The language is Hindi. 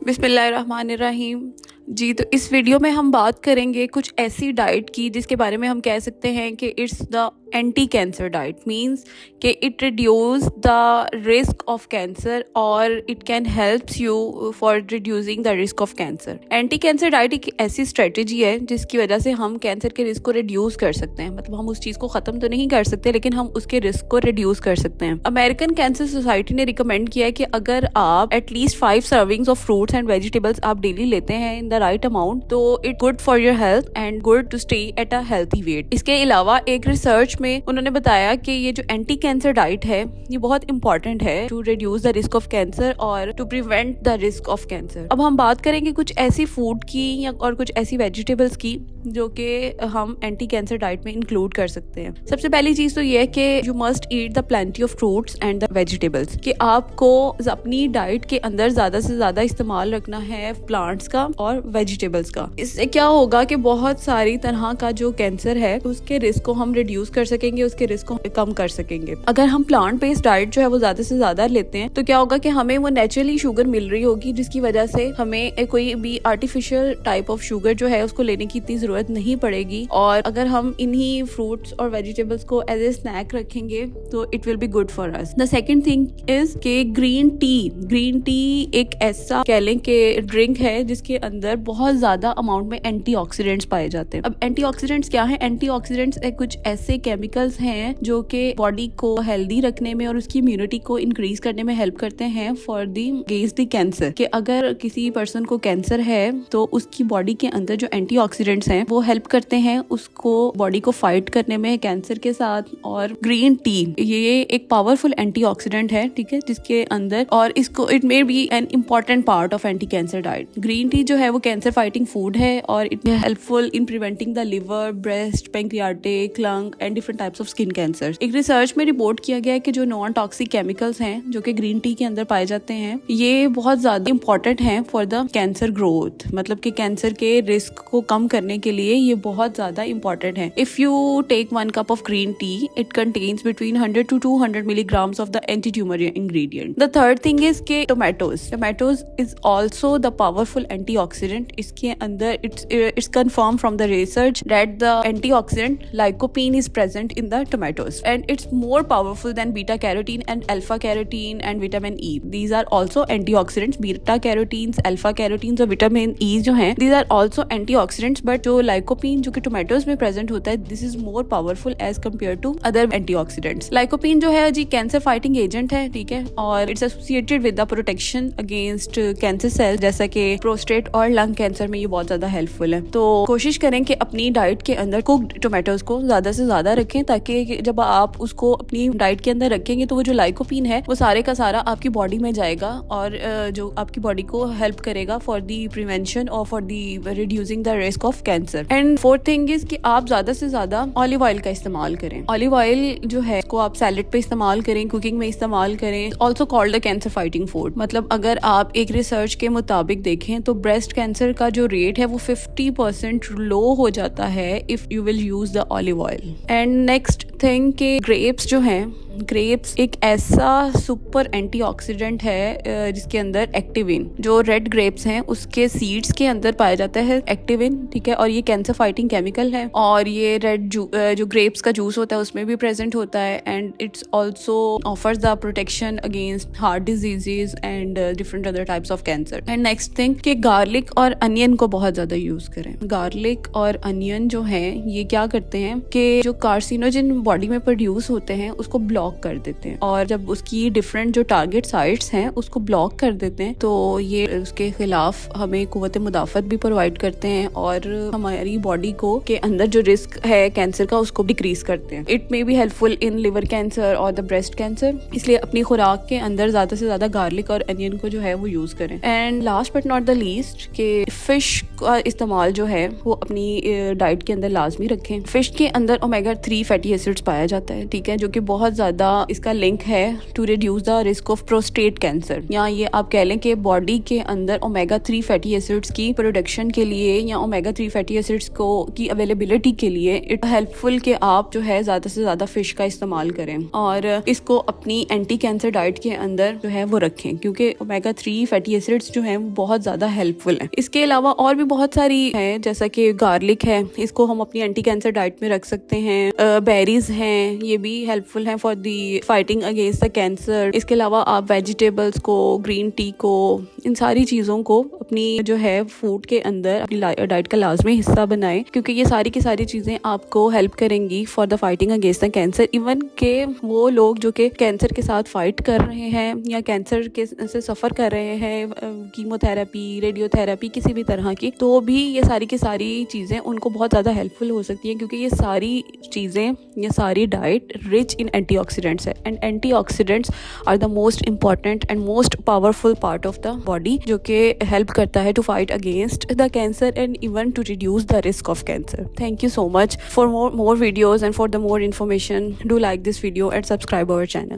बिस्मिल्लाहिर्रहमानिर्रहीम। जी, तो इस वीडियो में हम बात करेंगे कुछ ऐसी डाइट की जिसके बारे में हम कह सकते हैं कि it's the anti cancer diet. Means कि it reduce the risk of cancer और it can helps you for reducing the risk of cancer. Anti cancer diet एक ऐसी स्ट्रेटजी है जिसकी वजह से हम कैंसर के रिस्क को रिड्यूस कर सकते हैं। मतलब हम उस चीज़ को ख़त्म तो नहीं कर सकते, लेकिन हम उसके रिस्क को रिड्यूस कर सकते हैं। अमेरिकन कैंसर सोसाइटी ने रिकमेंड किया है कि अगर आप at least 5 servings of fruits and vegetables आप डेली लेते हैं इन द राइट अमाउंट, तो it good for your health and good to stay at a healthy weight. इसके अलावा एक रिसर्च में उन्होंने बताया कि ये जो एंटी कैंसर डाइट है ये बहुत इंपॉर्टेंट है to reduce the risk of cancer और to prevent the risk of cancer. अब हम बात करेंगे कुछ ऐसी फूड की या और कुछ ऐसी वेजिटेबल्स की जो कि हम एंटी कैंसर डाइट में इंक्लूड कर सकते हैं। सबसे पहली चीज तो ये है कि you must eat the plenty of fruits and the vegetables, कि आपको अपनी डाइट के अंदर ज्यादा से ज्यादा इस्तेमाल रखना है प्लांट्स का और वेजिटेबल्स का। इससे क्या होगा कि बहुत सारी तरह का जो कैंसर है उसके रिस्क को हम रिड्यूस कर सकेंगे, उसके रिस्क को कम कर सकेंगे। अगर हम प्लांट बेस्ड डाइट जो है वो ज्यादा से ज्यादा लेते हैं तो क्या होगा कि हमें वो नेचुरली शुगर मिल रही होगी, जिसकी वजह से हमें कोई भी आर्टिफिशियल टाइप ऑफ शुगर जो है उसको लेने की इतनी जरूरत नहीं पड़ेगी। और अगर हम इन्हीं फ्रूट्स और वेजिटेबल्स को एज ए स्नैक रखेंगे तो it will be good for us. The second thing is के ग्रीन टी एक ऐसा कह लें कि ड्रिंक है जिसके अंदर बहुत ज्यादा अमाउंट में एंटीऑक्सीडेंट्स पाए जाते हैं। अब एंटीऑक्सीडेंट्स क्या है? एंटीऑक्सीडेंट्स कुछ ऐसे केमिकल्स हैं जो कि बॉडी को हेल्दी रखने में और उसकी इम्यूनिटी को इंक्रीज करने में हेल्प करते हैं for the against the cancer. कि अगर किसी पर्सन को कैंसर है तो उसकी बॉडी के अंदर जो एंटीऑक्सीडेंट्स हैं वो हेल्प करते हैं उसको बॉडी को फाइट करने में कैंसर के साथ। और ग्रीन टी ये एक पावरफुल एंटीऑक्सीडेंट है, ठीक है, जिसके अंदर और इसको it may be an important part of anti cancer diet. Green tea जो है वो कैंसर फाइटिंग फूड है और it helpful in preventing the liver, breast, pancreatic, lung and different types of skin cancer. एक रिसर्च में रिपोर्ट किया गया है कि जो नॉन टॉक्सिक केमिकल्स हैं जो कि ग्रीन टी के अंदर पाए जाते हैं ये बहुत ज्यादा इंपॉर्टेंट हैं फॉर द कैंसर ग्रोथ। मतलब कि कैंसर के रिस्क को कम करने के लिए ये बहुत ज्यादा इंपॉर्टेंट है। If you take 1 cup of green tea, it contains between 100 to 200 milligrams of the anti-tumor ingredient. The third thing is के tomatoes is also the powerful antioxidant. इसके अंदर it's confirmed from the research that the antioxidant lycopene is present in the tomatoes and it's more powerful than beta carotene and alpha carotene and vitamin E. These are also antioxidants. Beta carotenes, alpha carotenes और vitamin E जो हैं these are also antioxidants, but जो lycopene जो कि tomatoes में present होता है this is more powerful as compared to other antioxidants. Lycopene जो है जी कैंसर फाइटिंग एजेंट है, ठीक है, और it's associated with the protection against cancer cell जैसा कि प्रोस्टेट और लंग कैंसर में ये बहुत ज्यादा हेल्पफुल है। तो कोशिश करें कि अपनी डाइट के अंदर कुक्ड टोमेटोज को ज्यादा से ज्यादा रखें ताकि जब आप उसको अपनी डाइट के अंदर रखेंगे तो वो जो लाइकोपीन है वो सारे का सारा आपकी बॉडी में जाएगा और जो आपकी बॉडी को हेल्प करेगा फॉर दी प्रिवेंशन और for the reducing the risk of cancer. And fourth thing is कि आप ज्यादा से ज्यादा ऑलिव ऑयल का इस्तेमाल करें। ऑलिव ऑयल जो है इसको आप सैलेड पे इस्तेमाल करें, कुकिंग में इस्तेमाल करें। Also called the cancer fighting food. मतलब अगर आप एक रिसर्च के मुताबिक देखें तो ब्रेस्ट कैंसर का जो रेट है वो 50% लो हो जाता है if you will use the olive oil. And next thing के ग्रेप्स जो हैं, ग्रेप्स एक ऐसा सुपर एंटीऑक्सीडेंट है जिसके अंदर एक्टिविन, जो रेड ग्रेप्स हैं उसके सीड्स के अंदर पाया जाता है एक्टिविन, ठीक है, और ये कैंसर फाइटिंग केमिकल है और ये रेड जो ग्रेप्स का जूस होता है उसमें भी प्रेजेंट होता है and it's also offers the protection against heart diseases and different other types of cancer. And next thing कि गार्लिक और अनियन को बहुत ज्यादा यूज करें। गार्लिक और अनियन जो है ये क्या करते हैं कि जो कार्सिनोजन बॉडी में प्रोड्यूस होते हैं उसको ब्लॉक कर देते हैं और जब उसकी डिफरेंट जो टारगेट साइट्स हैं उसको ब्लॉक कर देते हैं तो ये उसके खिलाफ हमें कुव्वत मुदाफत भी प्रोवाइड करते हैं और हमारी बॉडी को के अंदर जो रिस्क है कैंसर का उसको डिक्रीज करते हैं। It may be helpful in liver cancer और द ब्रेस्ट कैंसर, इसलिए अपनी खुराक के अंदर ज्यादा से ज्यादा गार्लिक और अनियन को जो है वो यूज करें। And last but not the least के फिश का इस्तेमाल जो है वो अपनी डाइट के अंदर लाजमी रखें। फिश के अंदर ओमेगा 3 फैटी एसिड्स पाया जाता है, ठीक है, जो कि बहुत ज्यादा ज़्यादा इसका लिंक है to reduce the risk of prostate cancer, या ये आप कह लें कि बॉडी के अंदर ओमेगा 3 फैटी एसिड्स की प्रोडक्शन के लिए या ओमेगा 3 फैटी एसिड्स को की अवेलेबिलिटी के लिए इट हेल्पफुल कि आप जो है ज़्यादा से ज़्यादा फिश का इस्तेमाल करें और इसको अपनी एंटी कैंसर डाइट के अंदर जो है वो रखें, क्योंकि ओमेगा 3 फैटी एसिड्स जो हैं वो बहुत ज़्यादा हेल्पफुल हैं। इसके अलावा और भी बहुत सारी है, जैसा कि गार्लिक है, इसको हम अपनी एंटी कैंसर डाइट में रख सकते हैं। बेरीज हैं, ये भी हेल्पफुल हैं for the fighting against the cancer. इसके अलावा आप वेजिटेबल्स को, ग्रीन टी को, इन सारी चीज़ों को अपनी जो है फूड के अंदर अपनी डाइट का लाजमी हिस्सा बनाएं, क्योंकि ये सारी की सारी चीज़ें आपको हेल्प करेंगी for the fighting against the cancer. Even के वो लोग जो कि कैंसर के साथ फाइट कर रहे हैं या कैंसर के से सफ़र कर रहे हैं, कीमोथेरेपी, रेडियोथेरेपी किसी भी तरह की, तो भी ये सारी की सारी चीज़ें उनको बहुत ज़्यादा हेल्पफुल हो सकती हैं, क्योंकि ये सारी चीज़ें, ये सारी डाइट रिच इन एंटीऑक्सीडेंट्स है। And antioxidants are the most important and most powerful part of the body, जो कि हेल्प करता है to fight against the cancer and even to reduce the risk of cancer. Thank you so much. For more videos and for the more information, do like this video and subscribe our channel.